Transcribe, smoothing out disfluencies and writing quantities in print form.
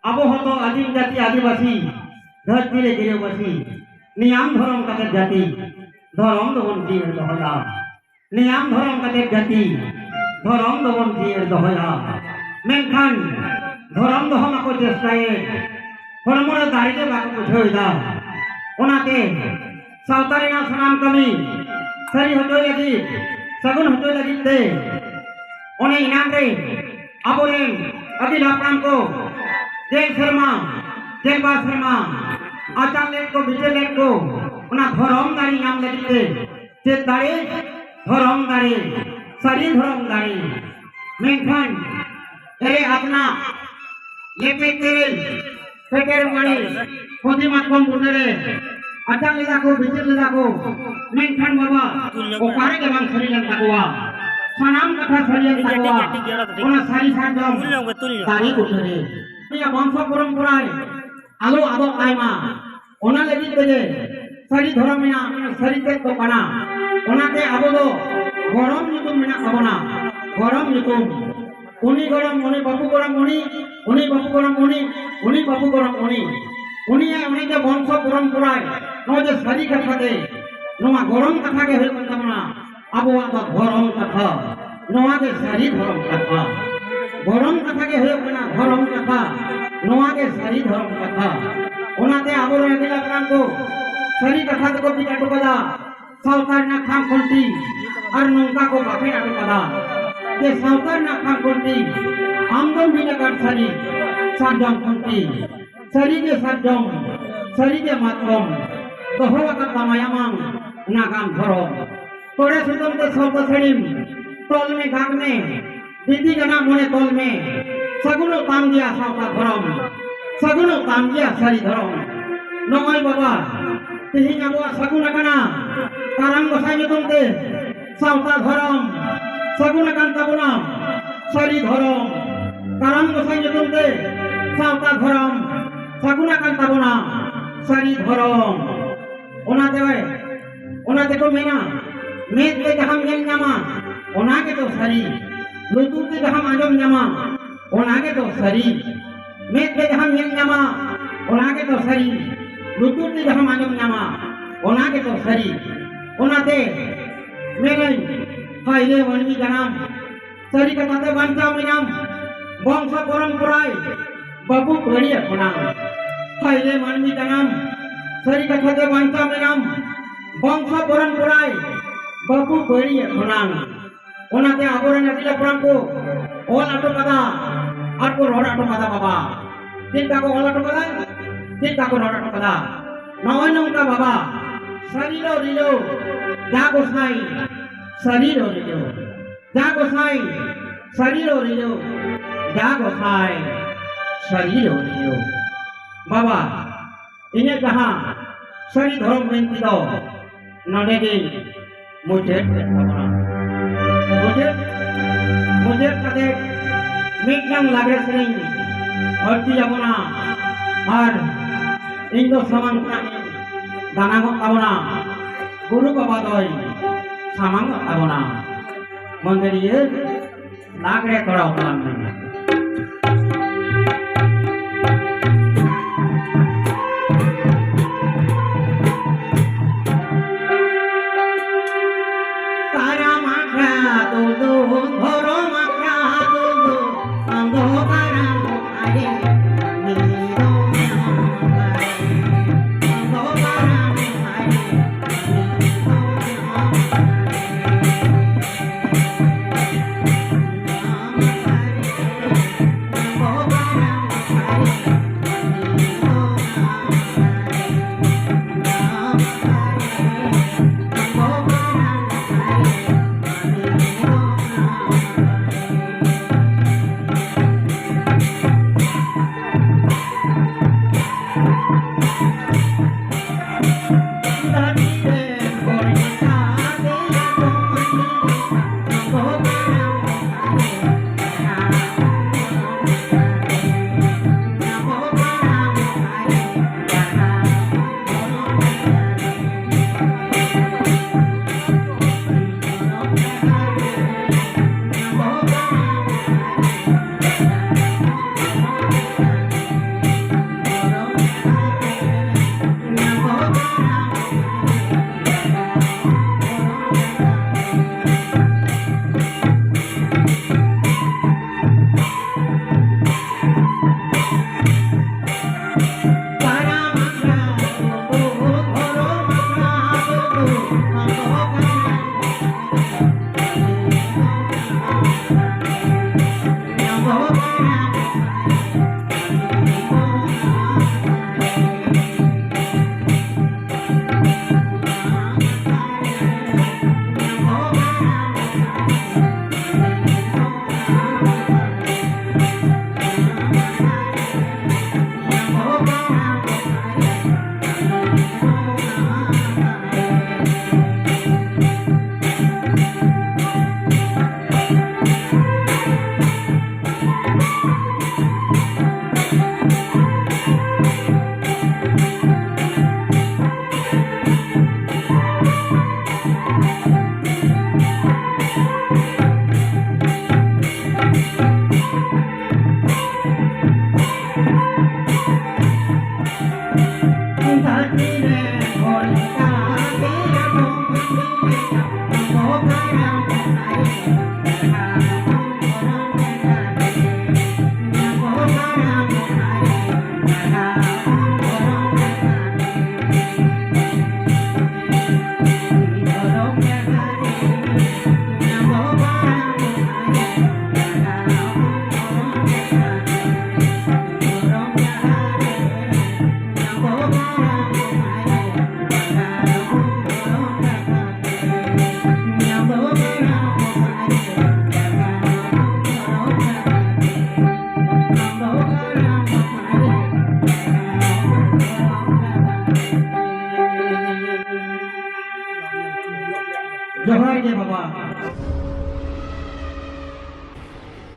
ᱟᱵᱚ ᱦᱚᱸᱛᱚ ᱟᱹᱫᱤᱢ ᱡᱟᱹᱛᱤ ᱟᱹᱫᱤᱵᱟᱹᱥᱤ ᱫᱷᱟᱹᱨᱛᱤ ᱨᱮ ᱜᱤᱨᱟᱹᱵᱟᱹᱥᱤ ᱱᱤᱭᱟᱢ ᱫᱷᱚᱨᱚᱢ ᱠᱟᱛᱮ ᱡᱟᱹᱛᱤ ᱫᱷᱚᱨᱚᱢ ᱫᱚᱵᱚᱱ ᱡᱤᱭᱟᱹᱲ ᱫᱚᱦᱚᱭᱟ ᱱᱤᱭᱟᱢ ᱫᱷᱚᱨᱚᱢ ᱠᱟᱛᱮ ᱡᱟᱹᱛᱤ ᱫᱷᱚᱨᱚᱢ ᱫᱚᱵᱚᱱ ᱡᱤᱭᱟᱹᱲ ᱫᱚᱦᱚᱭᱟ ᱢᱮᱱᱠᱷᱟᱱ ᱫᱷᱚᱨᱚᱢ ᱫᱚᱦᱚ ᱢᱟᱠᱚ ᱪᱮᱥᱴᱟᱭᱮᱫ ᱦᱚᱲᱢᱚ ᱨᱮ ᱫᱟᱲᱮ ᱜᱮ ᱵᱟᱠᱚ ᱵᱩᱡᱷᱟᱹᱣᱮᱫᱟ ᱚᱱᱟᱛᱮ ᱥᱟᱶᱛᱟ ᱨᱮᱱᱟᱜ ᱥᱟᱱᱟᱢ ᱠᱟᱹᱢᱤ ᱥᱟᱹᱨᱤ ᱦᱚᱪᱚᱭ ᱞᱟᱹᱜᱤᱫ ᱥᱟᱹᱜᱩᱱ ᱦᱚᱪᱚᱭ ᱞᱟᱹᱜᱤᱫ te one इनाम रे aboren adil hapram ko jel serma jelba serma achal lek ko bijel lek ko ona dhorom dari nyam lagit te che dare dhorom dare sari dhorom dare menkhan ere apna lepe terel peker mani khodi matkom bunere achal leda ko bijel leda ko menkhan baba okare ke bang sari lan takwa sanam katha sariyan takwa ona sari sarjom tari uthare ya bangsa परंपराय alo ado aima ona lagit te sari dhorom mena sari te to kana onate abo do gorom nyutum mena abona gorom nyutum uni gorom uni babu gorom uni uni babu gorom uni uni babu gorom uni uni uni ke bangsa परंपराय no je sari katha te noa gorom katha ke hoy tabona abo ado gorom katha noa ke sari dhorom katha gorom katha ke hoy kana dhorom katha noa ke sari dhorom katha onate abo re dila kan ko sari katha ko bicato kada sautar na kham khonti ar nongka ko bape ato kada ke sautar na kham khonti amdom bina kan sari sarjam khonti sari ke sarjam sari ke matrom tohwa ka tamayamang nagam dhorom tore sudom te sauta sarim tol me gag me didi jana mone tol me saguno tam dia sauta dhorom saguno tam dia sari dhorom nongoi baba tihin abo sagun akana karang gosai nyutum te sauta dhorom sagun akan tabuna sari dhorom karang gosai nyutum te sauta dhorom sagun akan tabuna sari dhorom ona te ko mena med te jaham nyel nyama ona ke to sari lutu te jaham ajom nyama ona ke to sari med te jaham nyel nyama ona ke to sari lutu te jaham ajom nyama ona ke to sari ona te menai haile wanmi janam sari katha te bancau menam bangsa परंपराय babu bariya konam haile wanmi janam sari katha te bancau menam bangsa परंपराय babu bariya konam onate aboren adila puram ko ol ato kada ar ko ror ato kada baba tinta ko ol ato kada tinta ko ror ato kada noy nongka baba sarilo rilo jago sai sarilo rilo jago sai sarilo rilo jago sai sarilo rilo baba ini jahan sari dhorom menti do node ge mujhe मुझे कदे मिटनांग लागरे सेरिंग हरती जाबोना और इंदो सामान काने दानागो ताबोना गुरु बाबा दय सामान ताबोना मंदिरिये लागरे तोड़ा उतारने জয় গে বাবা